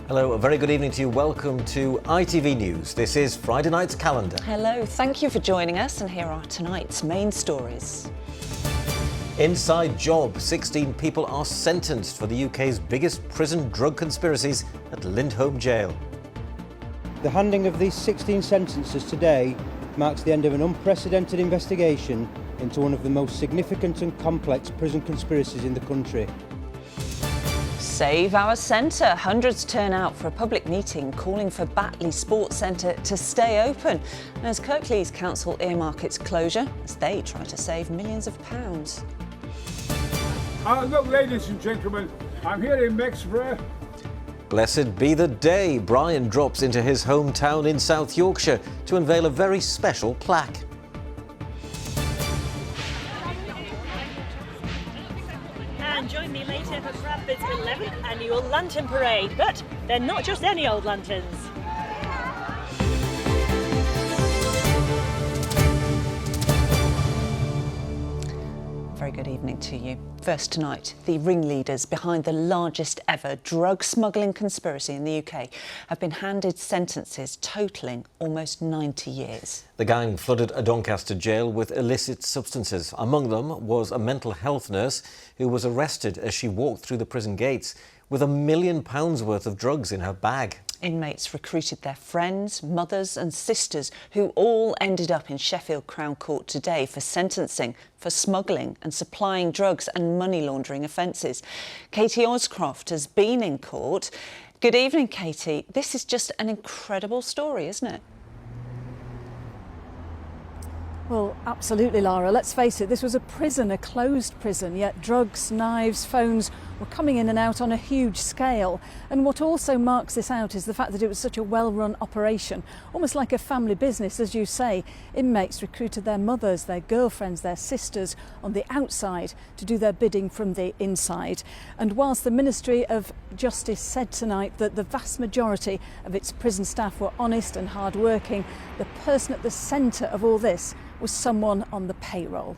Hello, a very good evening to you. Welcome to ITV News. This is Friday night's calendar. Hello, thank you for joining us, and here are tonight's main stories. Inside job, 16 people are sentenced for the UK's biggest prison drug conspiracies at Lindholm Jail. The handing of these 16 sentences today marks the end of an unprecedented investigation into one of the most significant and complex prison conspiracies in the country. Save our centre. Hundreds turn out for a public meeting calling for Batley Sports Centre to stay open as Kirklees Council earmark its closure as they try to save millions of pounds. Look, ladies and gentlemen, I'm here in Mexborough. Blessed be the day Brian drops into his hometown in South Yorkshire to unveil a very special plaque. And join me later for Bradford's 11th annual Lantern Parade. But they're not just any old lanterns. Very good evening to you. First tonight, the ringleaders behind the largest ever drug smuggling conspiracy in the UK have been handed sentences totalling almost 90 years. The gang flooded a Doncaster jail with illicit substances. Among them was a mental health nurse who was arrested as she walked through the prison gates with £1 million worth of drugs in her bag. Inmates recruited their friends, mothers and sisters who all ended up in Sheffield Crown Court today for sentencing for smuggling and supplying drugs and money laundering offences. Katie Oscroft has been in court. Good evening, Katie. This is just an incredible story, isn't it? Well, absolutely, Lara. Let's face it, this was a prison, a closed prison, yet drugs, knives, phones were coming in and out on a huge scale. And what also marks this out is the fact that it was such a well-run operation, almost like a family business, as you say. Inmates recruited their mothers, their girlfriends, their sisters on the outside to do their bidding from the inside. And whilst the Ministry of Justice said tonight that the vast majority of its prison staff were honest and hard-working, the person at the centre of all this was someone on the payroll.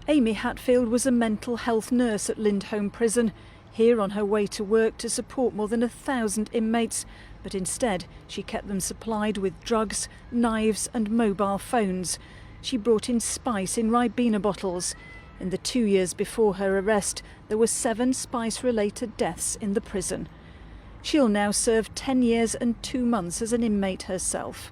Amy Hatfield was a mental health nurse at Lindholm Prison, here on her way to work to support more than 1,000 inmates, but instead she kept them supplied with drugs, knives and mobile phones. She brought in spice in Ribena bottles. In the 2 years before her arrest, there were 7 spice-related deaths in the prison. She'll now serve 10 years and 2 months as an inmate herself.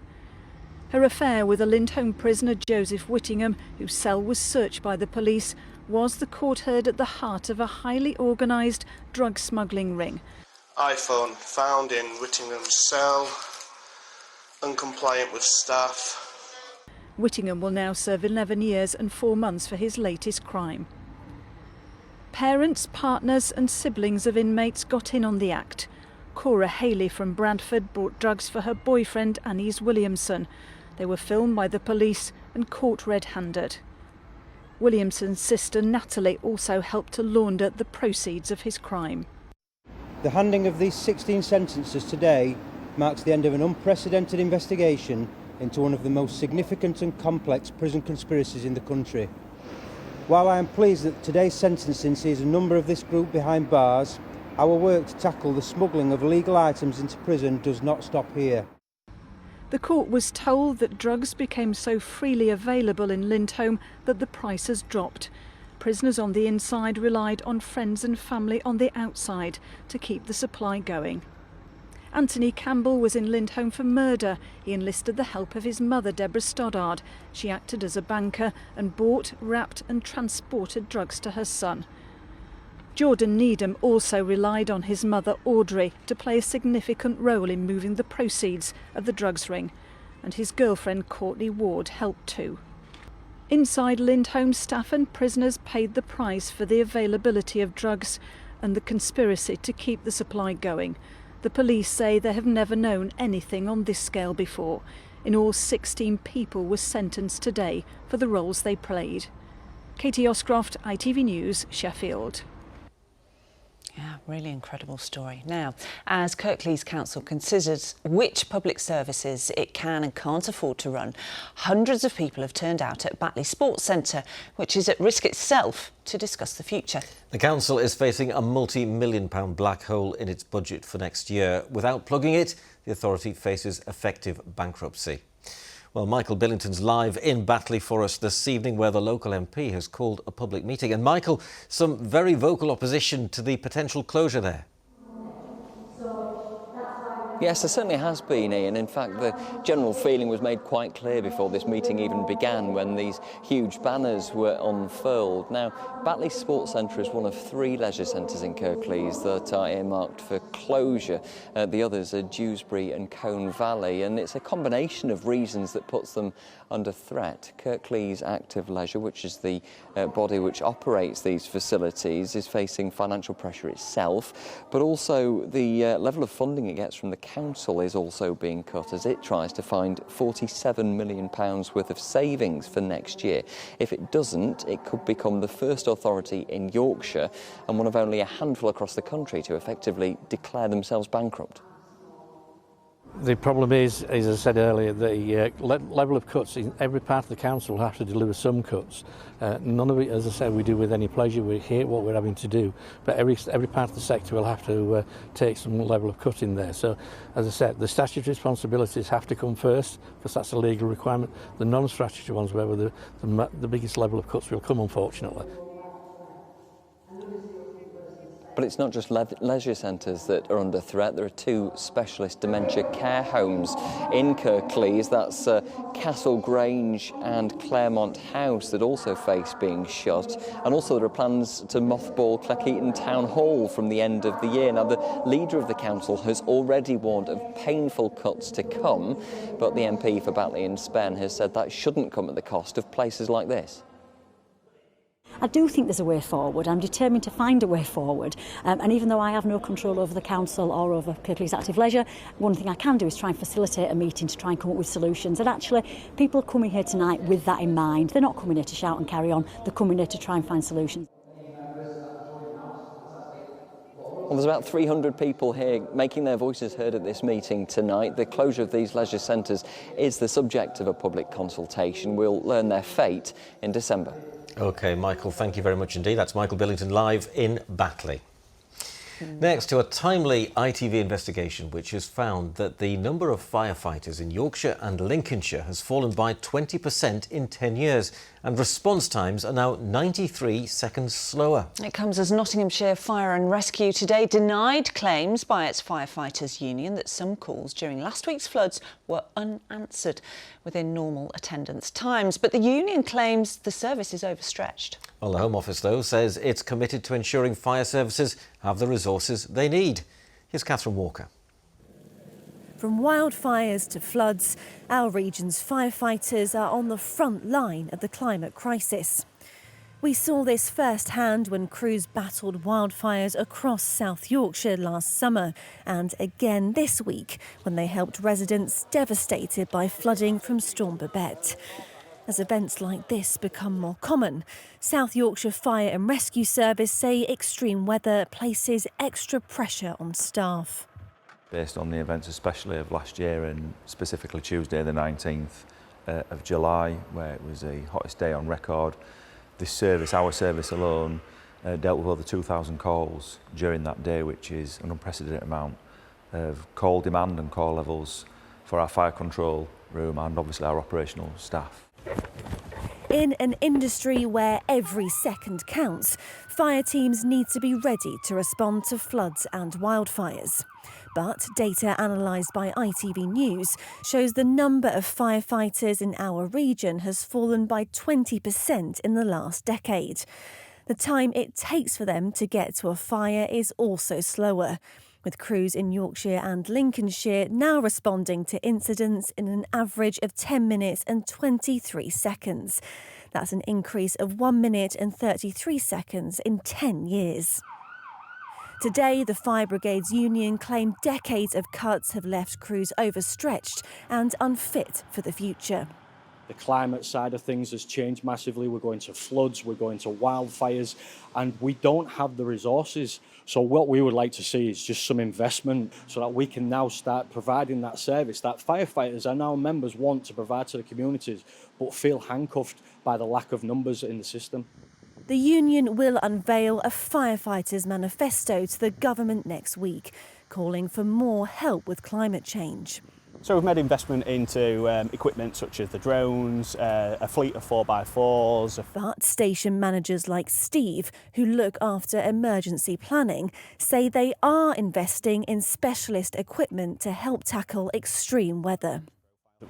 Her affair with a Lindholm prisoner, Joseph Whittingham, whose cell was searched by the police, was, the court heard, at the heart of a highly organised drug smuggling ring. iPhone found in Whittingham's cell, uncompliant with staff. Whittingham will now serve 11 years and 4 months for his latest crime. Parents, partners and siblings of inmates got in on the act. Cora Haley from Bradford bought drugs for her boyfriend, Annies Williamson. They were filmed by the police and caught red-handed. Williamson's sister Natalie also helped to launder the proceeds of his crime. The handing of these 16 sentences today marks the end of an unprecedented investigation into one of the most significant and complex prison conspiracies in the country. While I am pleased that today's sentencing sees a number of this group behind bars, our work to tackle the smuggling of illegal items into prison does not stop here. The court was told that drugs became so freely available in Lindholm that the prices dropped. Prisoners on the inside relied on friends and family on the outside to keep the supply going. Anthony Campbell was in Lindholm for murder. He enlisted the help of his mother, Deborah Stoddard. She acted as a banker and bought, wrapped and transported drugs to her son. Jordan Needham also relied on his mother Audrey to play a significant role in moving the proceeds of the drugs ring, and his girlfriend Courtney Ward helped too. Inside Lindholm, staff and prisoners paid the price for the availability of drugs and the conspiracy to keep the supply going. The police say they have never known anything on this scale before. In all, 16 people were sentenced today for the roles they played. Katie Oscroft, ITV News, Sheffield. Yeah, really incredible story. Now, as Kirklees Council considers which public services it can and can't afford to run, hundreds of people have turned out at Batley Sports Centre, which is at risk itself, to discuss the future. The council is facing a multi-million-pound black hole in its budget for next year. Without plugging it, the authority faces effective bankruptcy. Well, Michael Billington's live in Batley for us this evening, where the local MP has called a public meeting. And Michael, some very vocal opposition to the potential closure there. Yes, there certainly has been, Ian. In fact, the general feeling was made quite clear before this meeting even began, when these huge banners were unfurled. Now, Batley Sports Centre is one of 3 leisure centres in Kirklees that are earmarked for closure. The others are Dewsbury and Colne Valley, and it's a combination of reasons that puts them under threat. Kirklees Active Leisure, which is the body which operates these facilities, is facing financial pressure itself, but also the level of funding it gets from the council is also being cut as it tries to find £47 million worth of savings for next year. If it doesn't, it could become the first authority in Yorkshire and one of only a handful across the country to effectively declare themselves bankrupt. The problem is, as I said earlier, the level of cuts in every part of the council will have to deliver some cuts. None of it, as I said, we do with any pleasure. We hate what we're having to do, but every part of the sector will have to take some level of cut in there. So, as I said, the statutory responsibilities have to come first, because that's a legal requirement. The non-statutory ones, where the biggest level of cuts will come, unfortunately. But it's not just leisure centres that are under threat. There are 2 specialist dementia care homes in Kirklees. That's Castle Grange and Claremont House that also face being shut. And also there are plans to mothball Cleckheaton Town Hall from the end of the year. Now, the leader of the council has already warned of painful cuts to come, but the MP for Batley and Spen has said that shouldn't come at the cost of places like this. I do think there's a way forward. I'm determined to find a way forward. And even though I have no control over the council or over Kirklees Active Leisure, one thing I can do is try and facilitate a meeting to try and come up with solutions. And actually, people are coming here tonight with that in mind. They're not coming here to shout and carry on. They're coming here to try and find solutions. Well, there's about 300 people here making their voices heard at this meeting tonight. The closure of these leisure centres is the subject of a public consultation. We'll learn their fate in December. OK, Michael, thank you very much indeed. That's Michael Billington live in Batley. Next, to a timely ITV investigation which has found that the number of firefighters in Yorkshire and Lincolnshire has fallen by 20% in 10 years, and response times are now 93 seconds slower. It comes as Nottinghamshire Fire and Rescue today denied claims by its firefighters union that some calls during last week's floods were unanswered within normal attendance times. But the union claims the service is overstretched. Well, the Home Office, though, says it's committed to ensuring fire services have the resources they need. Here's Catherine Walker. From wildfires to floods, our region's firefighters are on the front line of the climate crisis. We saw this firsthand when crews battled wildfires across South Yorkshire last summer, and again this week when they helped residents devastated by flooding from Storm Babette. As events like this become more common, South Yorkshire Fire and Rescue Service say extreme weather places extra pressure on staff. Based on the events especially of last year, and specifically Tuesday the 19th of July, where it was the hottest day on record, this service, our service alone, dealt with over 2,000 calls during that day, which is an unprecedented amount of call demand and call levels for our fire control room and obviously our operational staff. In an industry where every second counts, fire teams need to be ready to respond to floods and wildfires. But data analysed by ITV News shows the number of firefighters in our region has fallen by 20% in the last decade. The time it takes for them to get to a fire is also slower, with crews in Yorkshire and Lincolnshire now responding to incidents in an average of 10 minutes and 23 seconds. That's an increase of 1 minute and 33 seconds in 10 years. Today, the Fire Brigades Union claim decades of cuts have left crews overstretched and unfit for the future. The climate side of things has changed massively. We're going to floods, we're going to wildfires, and we don't have the resources So what we would like to see is just some investment so that we can now start providing that service that firefighters and our members want to provide to the communities, but feel handcuffed by the lack of numbers in the system. The union will unveil a firefighters' manifesto to the government next week, calling for more help with climate change. So we've made investment into equipment such as the drones, a fleet of 4x4s. But station managers like Steve, who look after emergency planning, say they are investing in specialist equipment to help tackle extreme weather.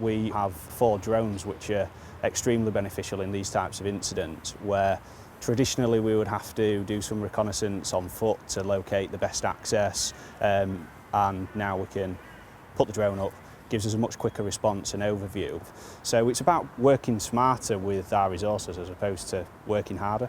We have 4 drones which are extremely beneficial in these types of incidents, where traditionally we would have to do some reconnaissance on foot to locate the best access, and now we can put the drone up. Gives us a much quicker response and overview. So it's about working smarter with our resources as opposed to working harder.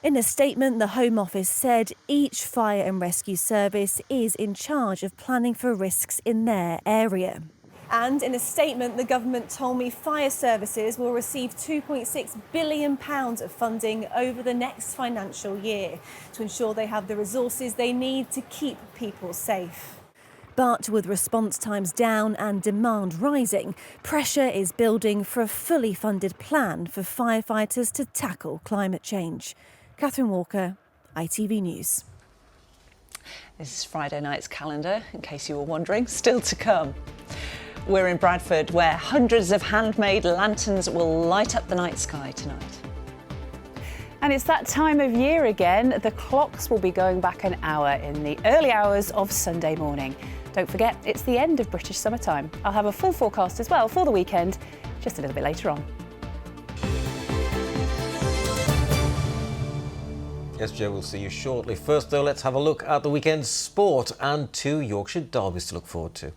In a statement, the Home Office said each fire and rescue service is in charge of planning for risks in their area. And in a statement, the government told me fire services will receive £2.6 billion of funding over the next financial year to ensure they have the resources they need to keep people safe. But with response times down and demand rising, pressure is building for a fully funded plan for firefighters to tackle climate change. Catherine Walker, ITV News. This is Friday night's calendar, in case you were wondering, still to come. We're in Bradford, where hundreds of handmade lanterns will light up the night sky tonight. And it's that time of year again. The clocks will be going back an hour in the early hours of Sunday morning. Don't forget, it's the end of British summertime. I'll have a full forecast as well for the weekend, just a little bit later on. Yes, Joe, we'll see you shortly. First, though, let's have a look at the weekend's sport and 2 Yorkshire derbies to look forward to.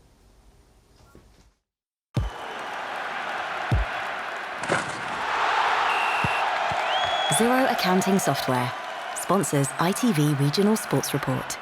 Zero Accounting Software sponsors ITV Regional Sports Report.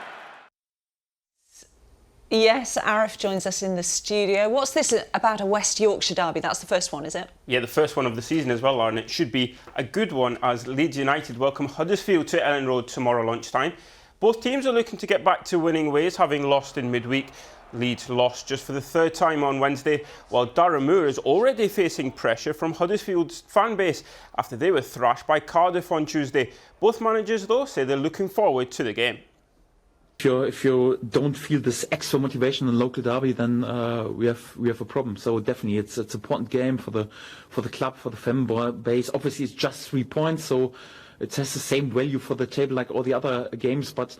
Yes, Arif joins us in the studio. What's this about a West Yorkshire derby? That's the first one, is it? Yeah, the first one of the season as well, Lauren. It should be a good one as Leeds United welcome Huddersfield to Ellen Road tomorrow lunchtime. Both teams are looking to get back to winning ways, having lost in midweek. Leeds lost just for the 3rd time on Wednesday, while Darren Moore is already facing pressure from Huddersfield's fan base after they were thrashed by Cardiff on Tuesday. Both managers, though, say they're looking forward to the game. If you don't feel this extra motivation in local derby, then we have a problem. So definitely, it's an important game for the club, for the fan base. Obviously, it's just 3 points, so it has the same value for the table like all the other games. But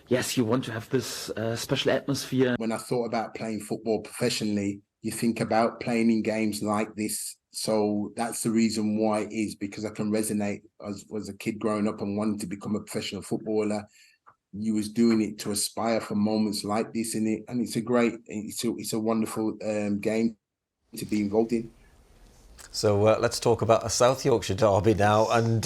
yes, you want to have this special atmosphere. When I thought about playing football professionally, you think about playing in games like this. So that's the reason why it is, because I can resonate as a kid growing up and wanting to become a professional footballer. You was doing it to aspire for moments like this in it, and it's a wonderful game to be involved in. So let's talk about a South Yorkshire derby now, and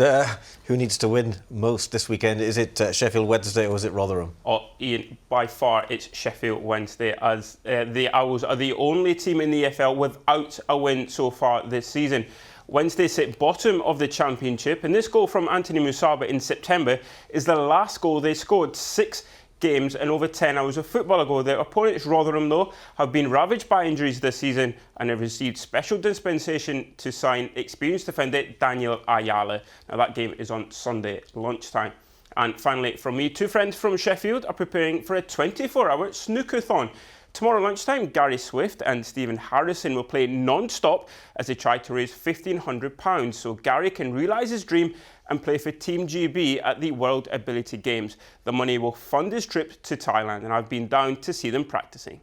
who needs to win most this weekend? Is it Sheffield Wednesday or is it Rotherham? Oh, Ian, by far it's Sheffield Wednesday, as the Owls are the only team in the EFL without a win so far this season. Wednesday sit bottom of the championship, and this goal from Anthony Musaba in September is the last goal they scored 6 games and over 10 hours of football ago. Their opponents, Rotherham, though, have been ravaged by injuries this season and have received special dispensation to sign experienced defender Daniel Ayala. Now, that game is on Sunday lunchtime. And finally, from me, 2 friends from Sheffield are preparing for a 24-hour snooker-thon. Tomorrow lunchtime, Gary Swift and Stephen Harrison will play non-stop as they try to raise £1,500 so Gary can realise his dream and play for Team GB at the World Ability Games. The money will fund his trip to Thailand, and I've been down to see them practising.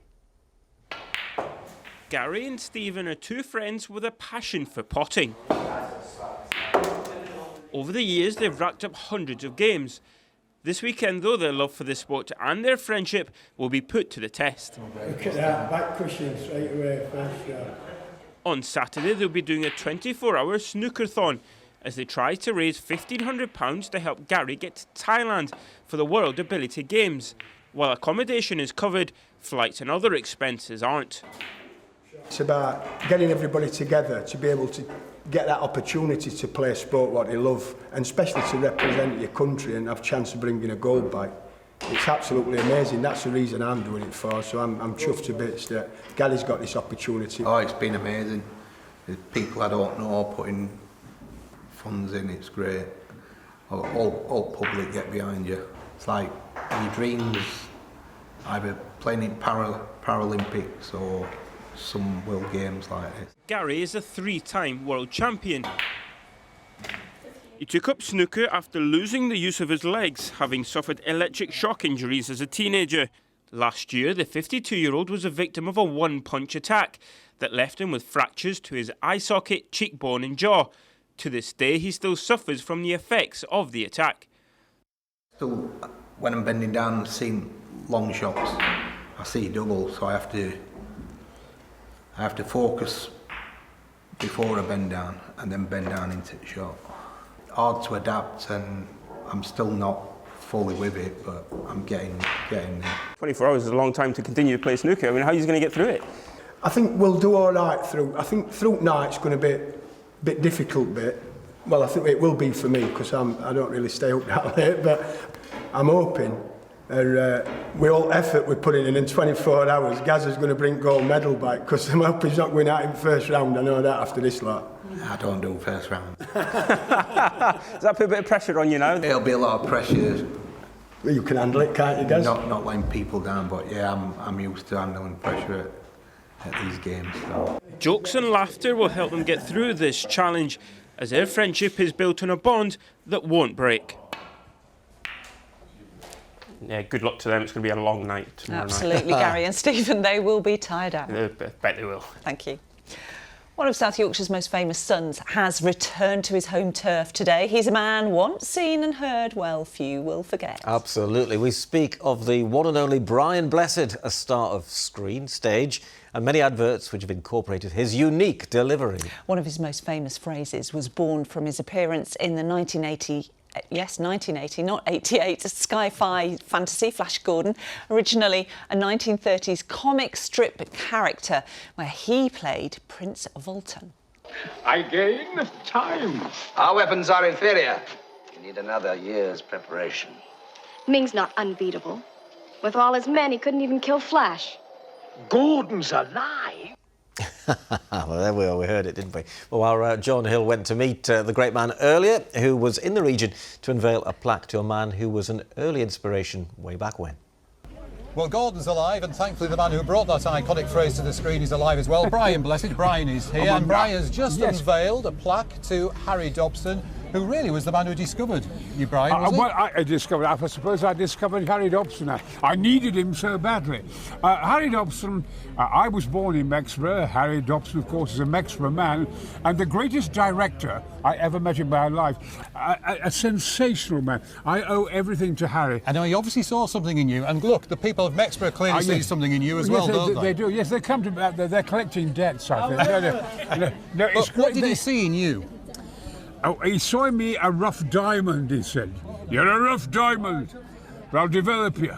Gary and Stephen are 2 friends with a passion for potting. Over the years, they've racked up hundreds of games. This weekend, though, their love for the sport and their friendship will be put to the test. Look at that, back cushion straight away, first shot. On Saturday, they'll be doing a 24-hour snooker-thon as they try to raise £1,500 to help Gary get to Thailand for the World Ability Games. While accommodation is covered, flights and other expenses aren't. It's about getting everybody together to be able to get that opportunity to play a sport what they love, and especially to represent your country and have a chance of bringing a gold back. It's absolutely amazing. That's the reason I'm doing it for. So I'm chuffed to bits that Gary's got this opportunity. Oh, it's been amazing. There's people I don't know putting funds in. It's great. All public get behind you. It's like your dreams, either playing in Paralympics or some World Games like this. Gary is a 3-time world champion. He took up snooker after losing the use of his legs, having suffered electric shock injuries as a teenager. Last year, the 52-year-old was a victim of a one-punch attack that left him with fractures to his eye socket, cheekbone and jaw. To this day, he still suffers from the effects of the attack. Still, when I'm bending down, seeing long shots, I see double, so I have to focus before I bend down and then bend down into the shot. Hard to adapt, and I'm still not fully with it, but I'm getting there. 24 hours is a long time to continue to play snooker. I mean, how are you going to get through it? I think we'll do all right through. I think through night's going to be a bit difficult bit. Well, I think it will be for me because I don't really stay up that late, but I'm hoping with all effort we're putting in 24 hours, Gazza's going to bring gold medal back because I'm hoping he's not going out in first round. I know that after this lot. I don't do first round. Does that put a bit of pressure on you now? It'll be a lot of pressure. Well, you can handle it, can't you, Gaz? Not letting people down, but yeah, I'm used to handling pressure at these games. So. Jokes and laughter will help them get through this challenge, as their friendship is built on a bond that won't break. Yeah, good luck to them. It's going to be a long night tomorrow Absolutely, night. Gary and Stephen, they will be tired out. I bet they will. Thank you. One of South Yorkshire's most famous sons has returned to his home turf today. He's a man once seen and heard, well, few will forget. Absolutely. We speak of the one and only Brian Blessed, a star of screen, stage and many adverts which have incorporated his unique delivery. One of his most famous phrases was born from his appearance in the 1980, not 88, sci-fi fantasy Flash Gordon, originally a 1930s comic strip character where he played Prince Vultan. I gain time. Our weapons are inferior. You need another year's preparation. Ming's not unbeatable. With all his men, he couldn't even kill Flash. Gordon's alive. Well, there we are. We heard it, didn't we? Well, our John Hill went to meet the great man earlier, who was in the region to unveil a plaque to a man who was an early inspiration way back when. Well, Gordon's alive, and thankfully the man who brought that iconic phrase to the screen is alive as well. Brian Blessed. Brian is here, and Brian has just unveiled a plaque to Harry Dobson, who really was the man who discovered you, Brian, was Well, I suppose I discovered Harry Dobson. I needed him so badly. Harry Dobson, I was born in Mexborough. Harry Dobson, of course, is a Mexborough man, and the greatest director I ever met in my life. A sensational man. I owe everything to Harry. I know he obviously saw something in you, and look, the people of Mexborough clearly see something in you as well, don't they? They do, yes, they come to they're collecting debts, I think. No, it's what did he see in you? Oh, he saw in me a rough diamond, he said. You're a rough diamond, but I'll develop you.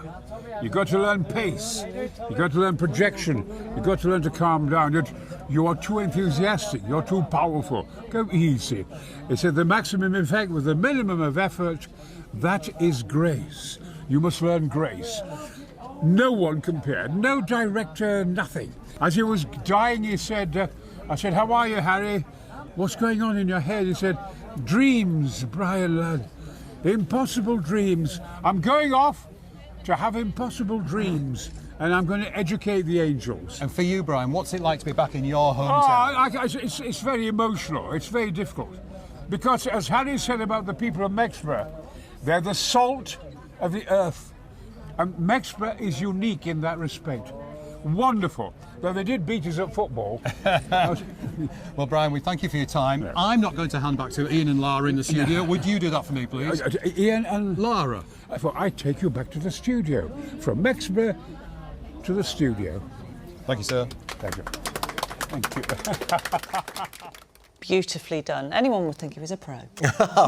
You've got to learn pace. You've got to learn projection. You've got to learn to calm down. You are too enthusiastic. You're too powerful. Go easy. He said the maximum effect with the minimum of effort, that is grace. You must learn grace. No one compared. No director, nothing. As he was dying, he said, I said, how are you, Harry? What's going on in your head? He said, dreams, Brian lad. Impossible dreams. I'm going off to have impossible dreams, and I'm going to educate the angels. And for you, Brian, what's it like to be back in your hometown? It's very emotional. It's very difficult. Because, as Harry said about the people of Mexborough, they're the salt of the earth. And Mexborough is unique in that respect. Wonderful. Though they did beat us at football. Well, Brian, we thank you for your time. Yeah. I'm not going to hand back to Ian and Lara in the studio. Would you do that for me, please? Ian and Lara. I take you back to the studio. From Mexborough to the studio. Thank you, sir. Thank you. Thank you. Beautifully done. Anyone would think he was a pro.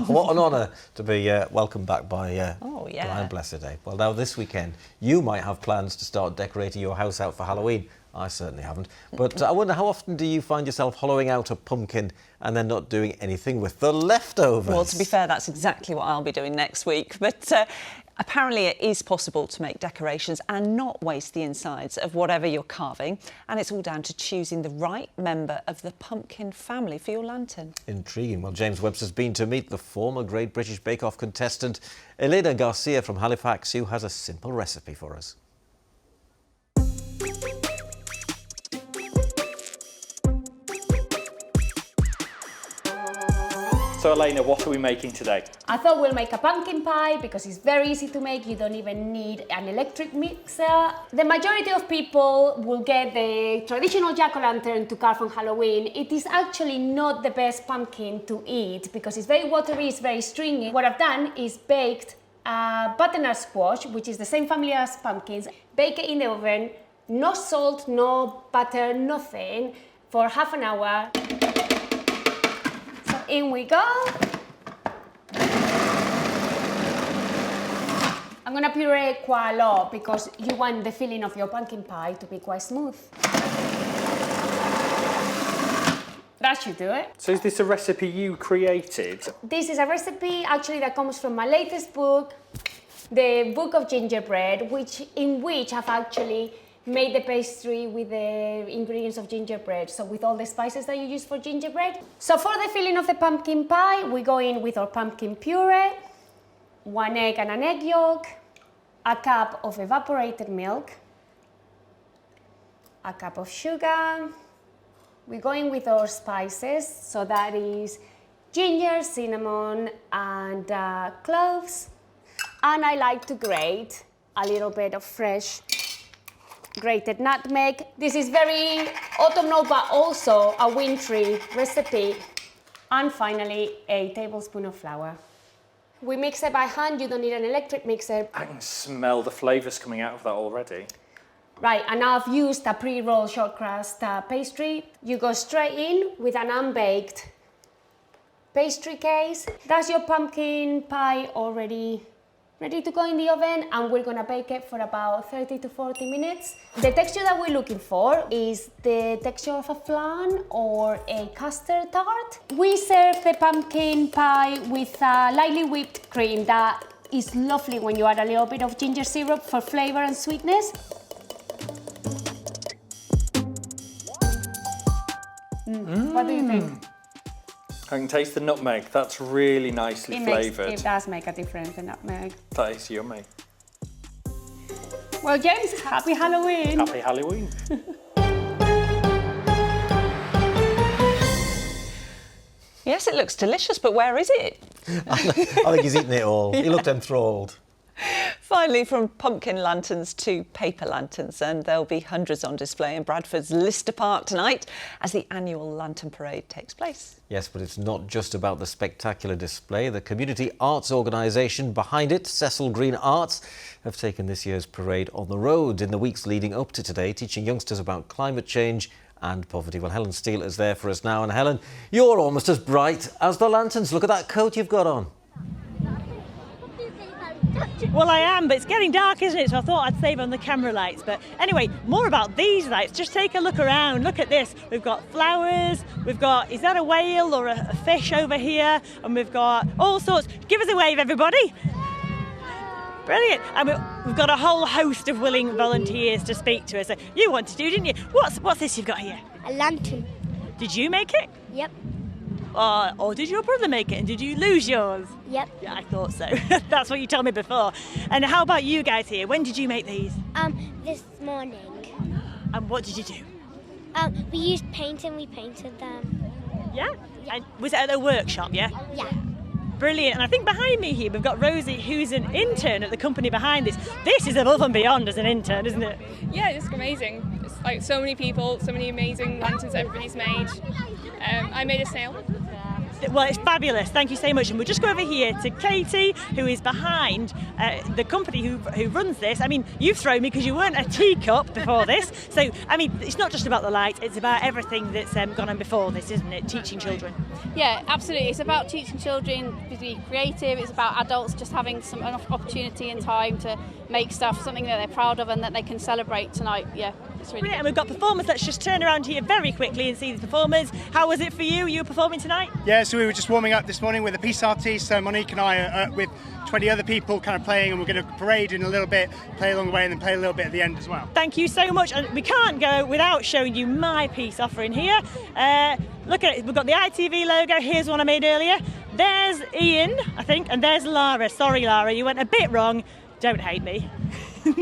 What an honour to be welcomed back by Brian Blessed. Well, now this weekend, you might have plans to start decorating your house out for Halloween. I certainly haven't. But I wonder, how often do you find yourself hollowing out a pumpkin and then not doing anything with the leftovers? Well, to be fair, that's exactly what I'll be doing next week. But Apparently it is possible to make decorations and not waste the insides of whatever you're carving, and it's all down to choosing the right member of the pumpkin family for your lantern. Intriguing. Well, James Webster's been to meet the former Great British Bake Off contestant Elena Garcia from Halifax, who has a simple recipe for us. So Elena, what are we making today? I thought we'll make a pumpkin pie because it's very easy to make. You don't even need an electric mixer. The majority of people will get the traditional jack-o'-lantern to carve on Halloween. It is actually not the best pumpkin to eat because it's very watery, it's very stringy. What I've done is baked butternut squash, which is the same family as pumpkins. Bake it in the oven, no salt, no butter, nothing, for half an hour. In we go. I'm gonna puree quite a lot because you want the filling of your pumpkin pie to be quite smooth. That should do it. So is this a recipe you created? This is a recipe actually that comes from my latest book, the Book of Gingerbread, in which I've actually made the pastry with the ingredients of gingerbread, so with all the spices that you use for gingerbread. So for the filling of the pumpkin pie, we go in with our pumpkin puree, 1 egg and an egg yolk, a cup of evaporated milk, a cup of sugar. We go in with our spices, so that is ginger, cinnamon, and cloves. And I like to grate a little bit of fresh grated nutmeg. This is very autumnal, but also a wintry recipe. And finally, a tablespoon of flour. We mix it by hand. You don't need an electric mixer. I can smell the flavours coming out of that already. Right, and now I've used a pre-rolled short crust pastry. You go straight in with an unbaked pastry case. That's your pumpkin pie already ready to go in the oven, and we're gonna bake it for about 30 to 40 minutes. The texture that we're looking for is the texture of a flan or a custard tart. We serve the pumpkin pie with lightly whipped cream that is lovely when you add a little bit of ginger syrup for flavor and sweetness. What do you think? I can taste the nutmeg. That's really nicely flavoured. It does make a difference, the nutmeg. That is yummy. Well, James, happy Halloween. Happy Halloween. Yes, it looks delicious, but where is it? I think he's eaten it all. He looked enthralled. Finally, from pumpkin lanterns to paper lanterns, and there'll be hundreds on display in Bradford's Lister Park tonight as the annual Lantern Parade takes place. Yes, but it's not just about the spectacular display. The community arts organisation behind it, Cecil Green Arts, have taken this year's parade on the road in the weeks leading up to today, teaching youngsters about climate change and poverty. Well, Helen Steele is there for us now. And Helen, you're almost as bright as the lanterns. Look at that coat you've got on. Well, I am, but it's getting dark, isn't it? So I thought I'd save on the camera lights. But anyway, more about these lights. Just take a look around. Look at this. We've got flowers. We've got, is that a whale or a fish over here? And we've got all sorts. Give us a wave, everybody. Brilliant. And we've got a whole host of willing volunteers to speak to us. So you wanted to do, didn't you? What's this you've got here? A lantern. Did you make it? Yep. Or did your brother make it and did you lose yours? Yep. Yeah, I thought so. That's what you told me before. And how about you guys here? When did you make these? This morning. And what did you do? We used paint and we painted them. Yeah? And was it at a workshop, yeah? Yeah. Brilliant. And I think behind me here we've got Rosie, who's an intern at the company behind this. This is above and beyond as an intern, isn't it? Yeah, it's amazing. It's like so many people, so many amazing lanterns everybody's made. I made a snail. Well, it's fabulous. Thank you so much. And we'll just go over here to Katie, who is behind the company who runs this. I mean, you've thrown me because you weren't a teacup before this. So, I mean, it's not just about the lights, it's about everything that's gone on before this, isn't it? Teaching children. Yeah, absolutely. It's about teaching children to be creative. It's about adults just having enough opportunity and time to make stuff something that they're proud of and that they can celebrate tonight. Yeah, it's really Brilliant. And we've got performers. Let's just turn around here very quickly and see the performers. How was it for you? You were performing tonight? Yeah, so we were just warming up this morning with a peace artiste. So Monique and I are with 20 other people kind of playing, and we're going to parade in a little bit, play along the way, and then play a little bit at the end as well. Thank you so much. And we can't go without showing you my peace offering here. Look at it. We've got the ITV logo. Here's one I made earlier. There's Ian, I think, and there's Lara. Sorry, Lara, you went a bit wrong. Don't hate me.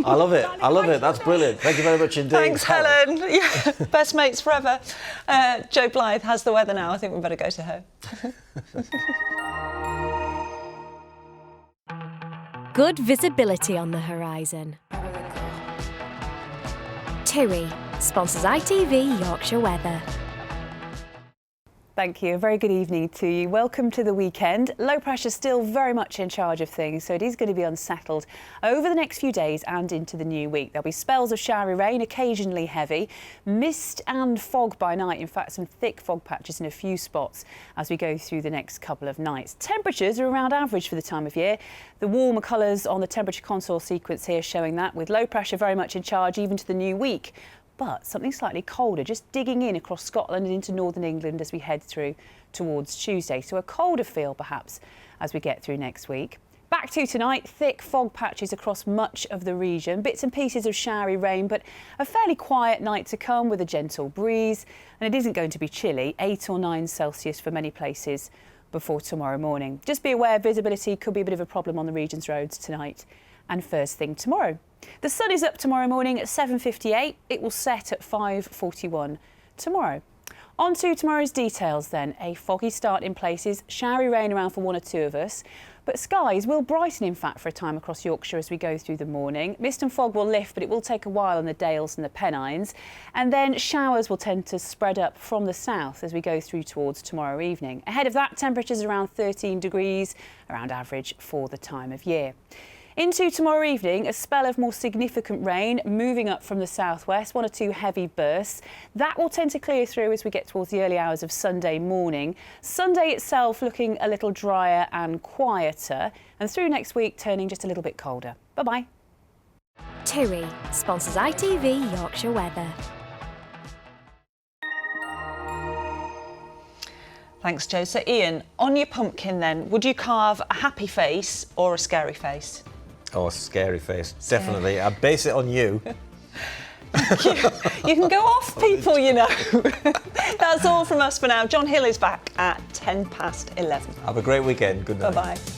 I love it. I love it. That's brilliant. Thank you very much indeed. Thanks, Helen. Yeah, best mates forever. Joe Blythe has the weather now. I think we better go to her. Good visibility on the horizon. TUI sponsors ITV Yorkshire Weather. Thank you. A very good evening to you. Welcome to the weekend. Low pressure still very much in charge of things, so it is going to be unsettled over the next few days and into the new week. There'll be spells of showery rain, occasionally heavy, mist and fog by night. In fact, some thick fog patches in a few spots as we go through the next couple of nights. Temperatures are around average for the time of year. The warmer colours on the temperature console sequence here showing that, with low pressure very much in charge even to the new week. But something slightly colder, just digging in across Scotland and into northern England as we head through towards Tuesday. So a colder feel perhaps as we get through next week. Back to tonight, thick fog patches across much of the region, bits and pieces of showery rain, but a fairly quiet night to come with a gentle breeze. And it isn't going to be chilly, 8 or 9 Celsius for many places before tomorrow morning. Just be aware visibility could be a bit of a problem on the region's roads tonight and first thing tomorrow. The sun is up tomorrow morning at 7:58. It will set at 5:41 tomorrow. On to tomorrow's details then. A foggy start in places, showery rain around for one or two of us, but skies will brighten in fact for a time across Yorkshire as we go through the morning. Mist and fog will lift, but it will take a while in the Dales and the Pennines, and then showers will tend to spread up from the south as we go through towards tomorrow evening. Ahead of that, temperatures around 13 degrees, around average for the time of year. Into tomorrow evening, a spell of more significant rain moving up from the southwest, one or two heavy bursts. That will tend to clear through as we get towards the early hours of Sunday morning. Sunday itself looking a little drier and quieter, and through next week turning just a little bit colder. Bye-bye. TUI sponsors ITV Yorkshire Weather. Thanks, Joe. So, Ian, on your pumpkin then, would you carve a happy face or a scary face? Oh, a scary face, definitely. I base it on you. You can go off people, you know. That's all from us for now. John Hill is back at 11:10. Have a great weekend. Good night. Bye-bye.